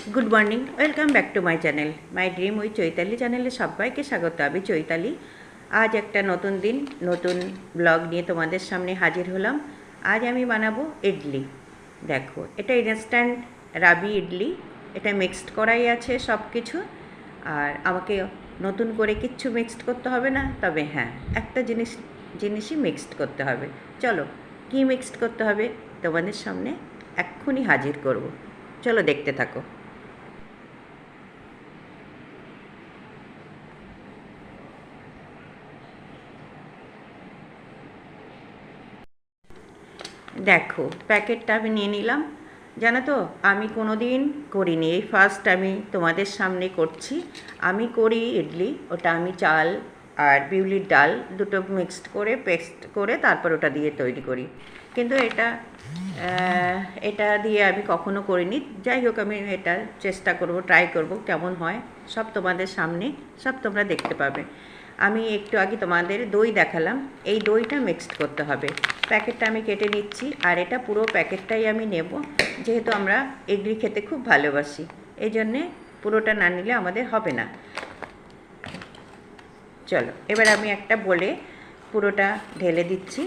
Good morning, welcome back to my channel, my dream with Chaitali চ্যানেলে সবাইকে স্বাগত। আমি চৈতালি। আজ একটা নতুন দিন, নতুন ব্লগ নিয়ে তোমাদের সামনে হাজির হলাম। আজ আমি বানাবো ইডলি। দেখো, এটা ইনস্ট্যান্ট রাবি ইডলি। এটা মিক্সড করাই আছে সব কিছু, আর আমাকে নতুন করে কিচ্ছু মিক্সড করতে হবে না। তবে হ্যাঁ, একটা জিনিসই মিক্সড করতে হবে। চলো, কী মিক্সড করতে হবে তোমাদের সামনে এক্ষুনি হাজির করব। চলো দেখতে থাকো। দেখো, প্যাকেটটা আমি নিয়ে নিলাম। জানো তো, আমি কোনো দিন করিনি, এই ফার্স্ট আমি তোমাদের সামনে করছি। আমি করি ইডলি, ওটা আমি চাল আর বিউলির ডাল দুটো মিক্সড করে পেস্ট করে তারপর ওটা দিয়ে তৈরি করি। কিন্তু এটা দিয়ে আমি কখনো করিনি। যাই হোক, আমি এটা চেষ্টা করব, ট্রাই করব কেমন হয়। সব তোমাদের সামনে, সব তোমরা দেখতে পাবে। আমি একটু আগে তোমাদের দই দেখালাম, এই দইটা মিক্সড করতে হবে। প্যাকেটটা আমি কেটে নিচ্ছি, আর এটা পুরো প্যাকেটটাই আমি নেব, যেহেতু আমরা ইডলি খেতে খুব ভালোবাসি। এই জন্যে পুরোটা না নিলে আমাদের হবে না। চলো, এবার আমি একটা বলে পুরোটা ঢেলে দিচ্ছি।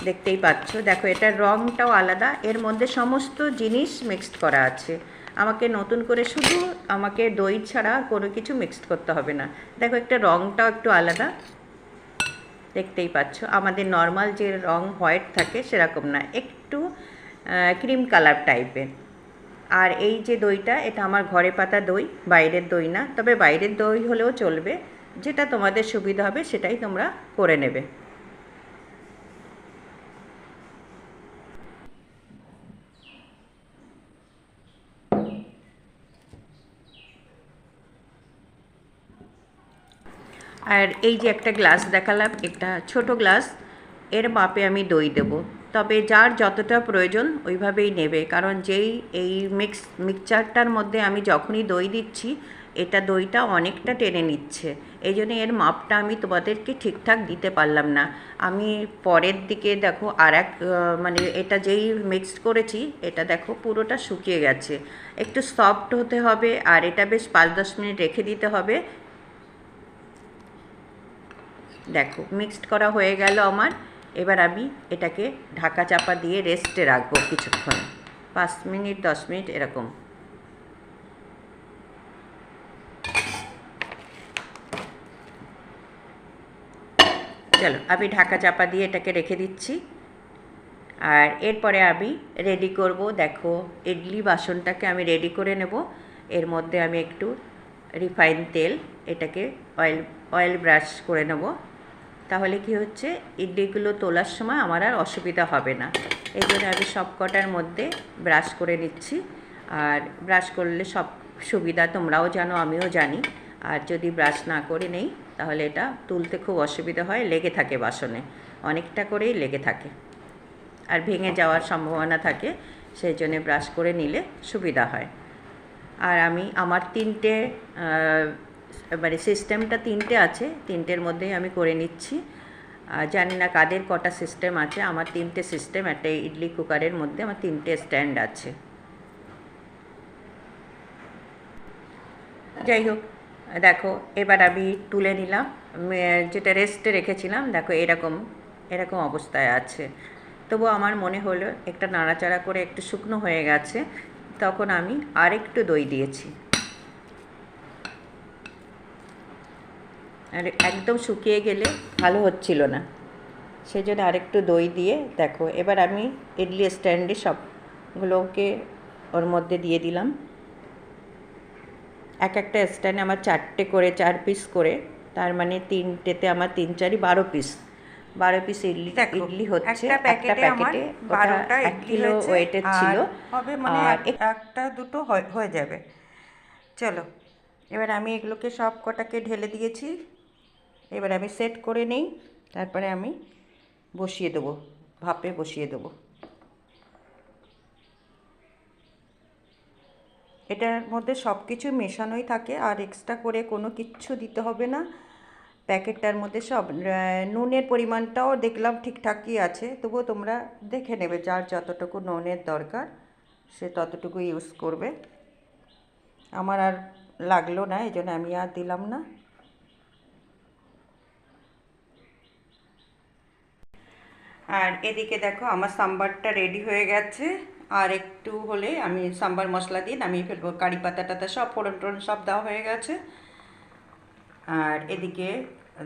দেখতেই পাচ্ছ, দেখো এটার রঙটাও আলাদা, এর মধ্যে সমস্ত জিনিস মিক্সড করা আছে। আমাকে নতুন করে শুধু আমাকে দই ছাড়া কোনো কিছু মিক্সড করতে হবে না। দেখো, একটা রঙটাও একটু আলাদা, দেখতেই পাচ্ছ। আমাদের নর্মাল যে রং হোয়াইট থাকে সেরকম না, একটু ক্রিম কালার টাইপের। আর এই যে দইটা, এটা আমার ঘরে পাতা দই, বাইরের দই না। তবে বাইরের দই হলেও চলবে, যেটা তোমাদের সুবিধা হবে সেটাই তোমরা করে নেবে। আর এই যে একটা গ্লাস দেখালাম, একটা ছোট গ্লাস, এর মাপে আমি দই দেব। তবে যার যতটা প্রয়োজন ওইভাবেই নেবে, কারণ যেই এই মিক্সচারটার মধ্যে আমি যখনই দই দিচ্ছি, এটা দইটা অনেকটা টেনে নিচ্ছে। এই জন্য এর মাপটা আমি তোমাদেরকে ঠিকঠাক দিতে পারলাম না। আমি পরের দিকে দেখো আর এক মানে এটা যেই মিক্সড করেছি, এটা দেখো পুরোটা শুকিয়ে গেছে। একটু সফট হতে হবে, আর এটা বেশ 5-10 মিনিট রেখে দিতে হবে। দেখো, মিক্সড করা হয়ে গেল আমার। এবার আমি এটাকে ঢাকা চাপা দিয়ে রেস্টে রাখবো কিছুক্ষণ, 5 মিনিট 10 মিনিট এরকম। চলো, আমি ঢাকা চাপা দিয়ে এটাকে রেখে দিচ্ছি। আর এরপরে আমি রেডি করব। দেখো, ইডলি বাসনটাকে আমি রেডি করে নেব। এর মধ্যে আমি একটু রিফাইন তেল, এটাকে অয়েল ব্রাশ করে নেব। তাহলে কি হচ্ছে, ইডলিগুলো তোলার সময় আমার আর অসুবিধা হবে না। এই জন্য আমি সব কটার মধ্যে ব্রাশ করে নিচ্ছি। আর ব্রাশ করলে সব সুবিধা তোমরাও জানো, আমিও জানি। আর যদি ব্রাশ না করে নেই, তাহলে এটা তুলতে খুব অসুবিধা হয়, লেগে থাকে বাসনে, অনেকটা করেই লেগে থাকে, আর ভেঙে যাওয়ার সম্ভাবনা থাকে। সেই জন্যে ব্রাশ করে নিলে সুবিধা হয়। আর আমার তিনটে মানে সিস্টেমটা তিনটে আছে, তিনটের মধ্যেই আমি করে নিচ্ছি। জানি না কাদের কটা সিস্টেম আছে, আমার তিনটে সিস্টেম। একটা ইডলি কুকারের মধ্যে আমার তিনটে স্ট্যান্ড আছে। যাই হোক, দেখো এবার আমি তুলে নিলাম। যেটা রেস্টে রেখেছিলাম, দেখো এরকম এরকম অবস্থায় আছে। তবু আমার মনে হলো একটা নাড়াচাড়া করে একটু শুকনো হয়ে গেছে, তখন আমি আরেকটু দই দিয়েছি। আর একদম শুকিয়ে গেলে ভালো হচ্ছিল না, সেই জন্য আরেকটু দই দিয়ে দেখো। এবার আমি ইডলি স্ট্যান্ডে সবগুলোকে ওর মধ্যে দিয়ে দিলাম। এক একটা স্ট্যান্ডে আমার 4টে করে, 4 পিস করে, তার মানে তিনটেতে আমার 3 4 12 পিস। 12 পিস ইডলি হচ্ছে একটা প্যাকেটে। ওটা 1 কিলো ওয়েটের ছিল, হবে মানে আর একটা দুটো হয়ে যাবে। চলো, এবার আমি এগুলোকে সব কটাকে ঢেলে দিয়েছি। এবার আমি সেট করে নিই, তারপরে আমি বসিয়ে দেবো, ভাপে বসিয়ে দেবো। এটার মধ্যে সব কিছু মেশানোই থাকে, আর এক্সট্রা করে কোনো কিচ্ছু দিতে হবে না। প্যাকেটটার মধ্যে সব নুনের পরিমাণটাও দেখলাম ঠিকঠাকই আছে, তবুও তোমরা দেখে নেবে, যার যতটুকু নুনের দরকার সে ততটুকু ইউজ করবে। আমার আর লাগলো না, এই জন্য আমি আর দিলাম না। আর এদিকে দেখো আমার সাম্বারটা রেডি হয়ে গেছে। আর একটু হলে আমি সাম্বার মশলা দিয়ে নামিয়ে ফেলবো। কারি পাতা টাতা সব ফোড়ন টোড়ন সব দেওয়া হয়ে গেছে। আর এদিকে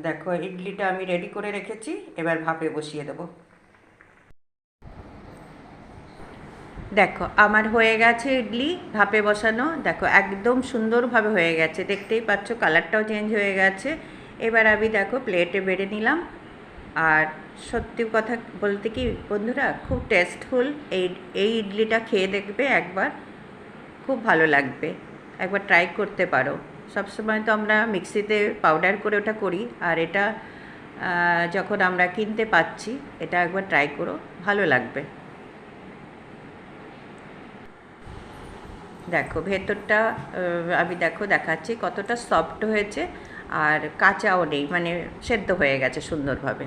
দেখো ইডলিটা আমি রেডি করে রেখেছি, এবার ভাপে বসিয়ে দেবো। দেখো আমার হয়ে গেছে ইডলি ভাপে বসানো। দেখো একদম সুন্দরভাবে হয়ে গেছে, দেখতেই পাচ্ছ কালারটাও চেঞ্জ হয়ে গেছে। এবার আমি দেখো প্লেটে বেড়ে নিলাম। আর সত্যি কথা বলতে কি বন্ধুরা, খুব টেস্টফুল। এই ইডলিটা খেয়ে দেখবে একবার, খুব ভালো লাগবে। একবার ট্রাই করতে পারো। সবসময় তো আমরা মিক্সিতে পাউডার করে ওটা করি, আর এটা যখন আমরা কিনতে পাচ্ছি, এটা একবার ট্রাই করো, ভালো লাগবে। দেখো ভেতরটা আমি দেখো দেখাচ্ছি কতটা সফট হয়েছে, আর কাঁচাও নেই, মানে সেদ্ধ হয়ে গেছে সুন্দরভাবে।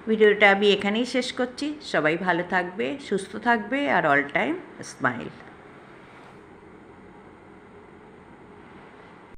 ভিডিওটা আমি এখানেই শেষ করছি। সবাই ভালো থাকবে, সুস্থ থাকবে, আর অল টাইম স্মাইল।